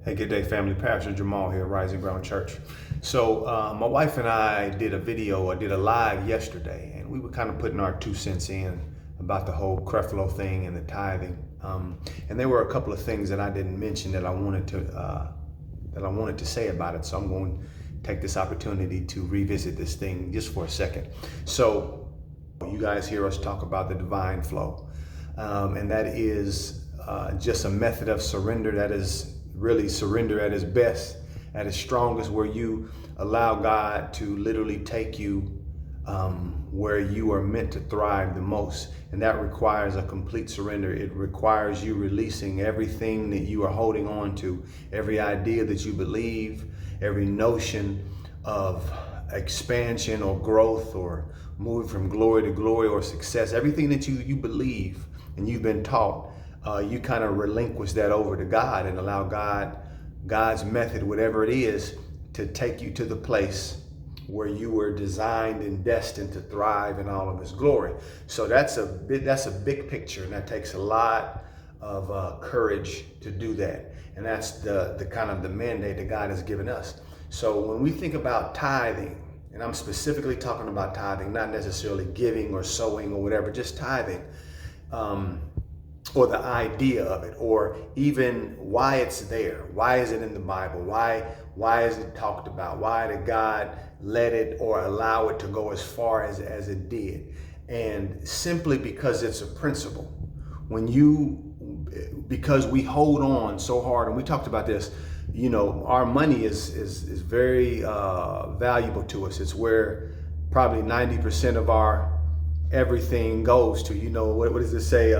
Hey, good day, family. Pastor Jamal here, Rising Ground Church. So, my wife and I did a live yesterday, and we were kind of putting our 2 cents in about the whole Creflo thing and the tithing. And there were a couple of things that I didn't mention that I wanted to say about it. So I'm going to take this opportunity to revisit this thing just for a second. So, you guys hear us talk about the divine flow, and that is just a method of surrender that is really surrender at its best, at its strongest, where you allow God to literally take you where you are meant to thrive the most. And that requires a complete surrender. It requires you releasing everything that you are holding on to, every idea that you believe, every notion of expansion or growth or moving from glory to glory or success, everything that you believe and you've been taught. You kind of relinquish that over to God and allow God's method, whatever it is, to take you to the place where you were designed and destined to thrive in all of His glory. So that's a big picture, and that takes a lot of courage to do that. And that's the kind of the mandate that God has given us. So when we think about tithing, and I'm specifically talking about tithing, not necessarily giving or sowing or whatever, just tithing. Or the idea of it, or even why it's there. Why is it in the Bible? Why is it talked about? Why did God let it or allow it to go as far as it did? And simply because it's a principle. Because we hold on so hard, and we talked about this, our money is very valuable to us. It's where probably 90% of our everything goes to. What does it say?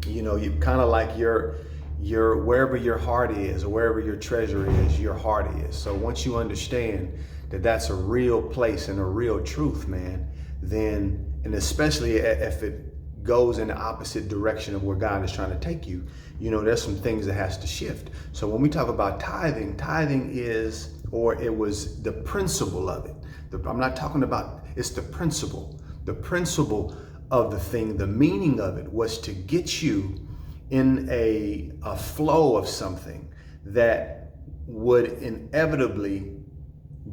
You kind of like your wherever your heart is, or wherever your treasure is, your heart is. So once you understand that that's a real place and a real truth, man, then, and especially if it goes in the opposite direction of where God is trying to take you, there's some things that has to shift. So when we talk about tithing is, or it was the principle of it. I'm not talking about, it's the principle of the thing. The meaning of it was to get you in a flow of something that would inevitably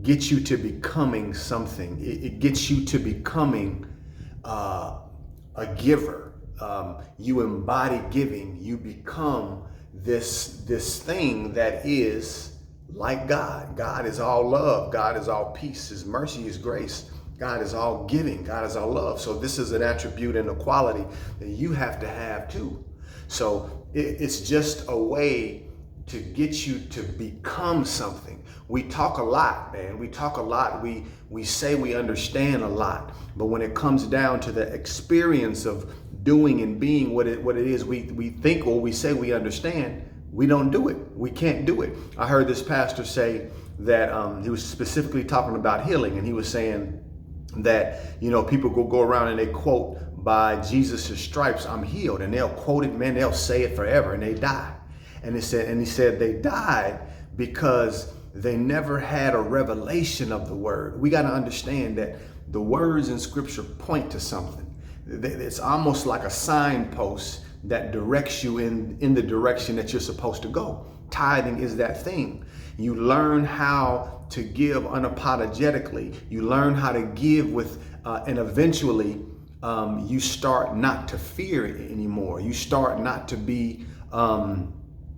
get you to becoming something. It gets you to becoming a giver. You embody giving. You become this thing that is like God. God is all love. God is all peace. His mercy is grace. God is all giving. God is all love. So this is an attribute and a quality that you have to have too. So it's just a way to get you to become something. We talk a lot, man. We talk a lot. We say we understand a lot. But when it comes down to the experience of doing and being what it is we think or we say we understand, we don't do it. We can't do it. I heard this pastor say that he was specifically talking about healing, and he was saying that people go around and they quote, by Jesus' stripes I'm healed, and they'll quote it, man, they'll say it forever, and they die. And he said they died because they never had a revelation of the word. We got to understand that the words in scripture point to something. It's almost like a signpost that directs you in the direction that you're supposed to go. Tithing is that thing. You learn how to give unapologetically. You learn how to give with, and eventually you start not to fear it anymore. You start not to be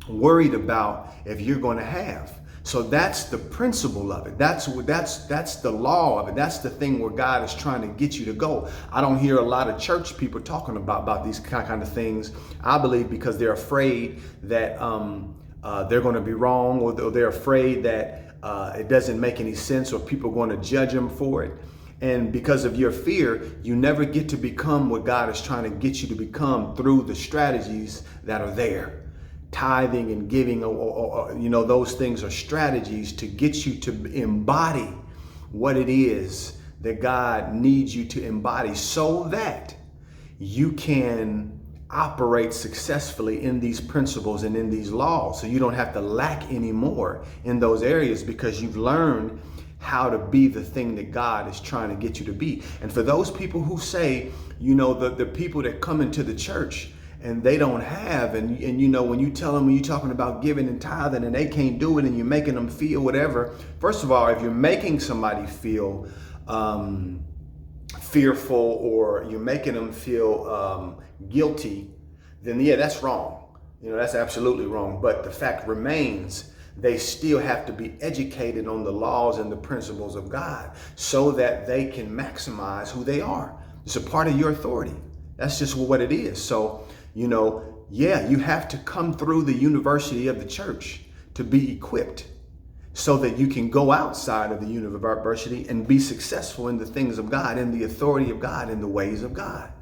worried about if you're going to have. So that's the principle of it. That's the law of it. That's the thing where God is trying to get you to go. I don't hear a lot of church people talking about these kind of things. I believe because they're afraid that they're going to be wrong, or they're afraid that it doesn't make any sense, or people are going to judge them for it. And because of your fear, you never get to become what God is trying to get you to become through the strategies that are there. Tithing and giving, or those things are strategies to get you to embody what it is that God needs you to embody, so that you can operate successfully in these principles and in these laws. So you don't have to lack anymore in those areas, because you've learned how to be the thing that God is trying to get you to be. And for those people who say, the people that come into the church and they don't have. And you know, when you tell them, when you're talking about giving and tithing and they can't do it, and you're making them feel whatever, first of all, if you're making somebody feel fearful, or you're making them feel guilty, then yeah, that's wrong. You know, that's absolutely wrong. But the fact remains, they still have to be educated on the laws and the principles of God so that they can maximize who they are. It's a part of your authority. That's just what it is. So, you know, yeah, you have to come through the university of the church to be equipped so that you can go outside of the university and be successful in the things of God, in the authority of God, in the ways of God.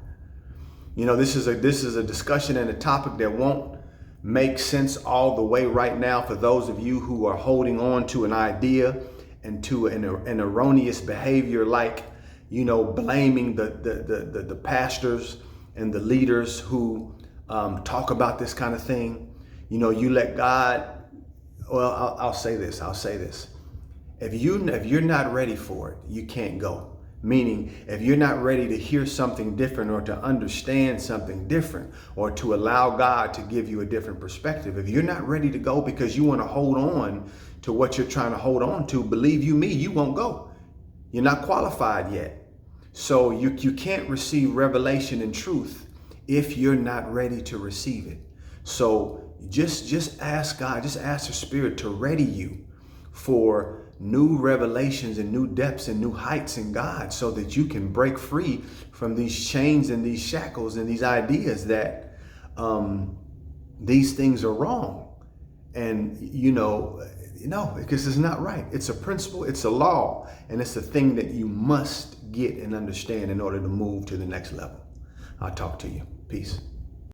You know, this is a discussion and a topic that won't make sense all the way right now for those of you who are holding on to an idea and to an erroneous behavior, like, you know, blaming the pastors and the leaders who talk about this kind of thing. You know, you let God. Well, I'll say this. If you're not ready for it, you can't go. Meaning, if you're not ready to hear something different, or to understand something different, or to allow God to give you a different perspective, if you're not ready to go because you want to hold on to what you're trying to hold on to, believe you me, you won't go. You're not qualified yet. So you can't receive revelation and truth if you're not ready to receive it. So just ask God, just ask the Spirit to ready you for new revelations and new depths and new heights in God, so that you can break free from these chains and these shackles and these ideas that these things are wrong. And no, because it's not right. It's a principle, it's a law, and it's a thing that you must get and understand in order to move to the next level. I'll talk to you. Peace.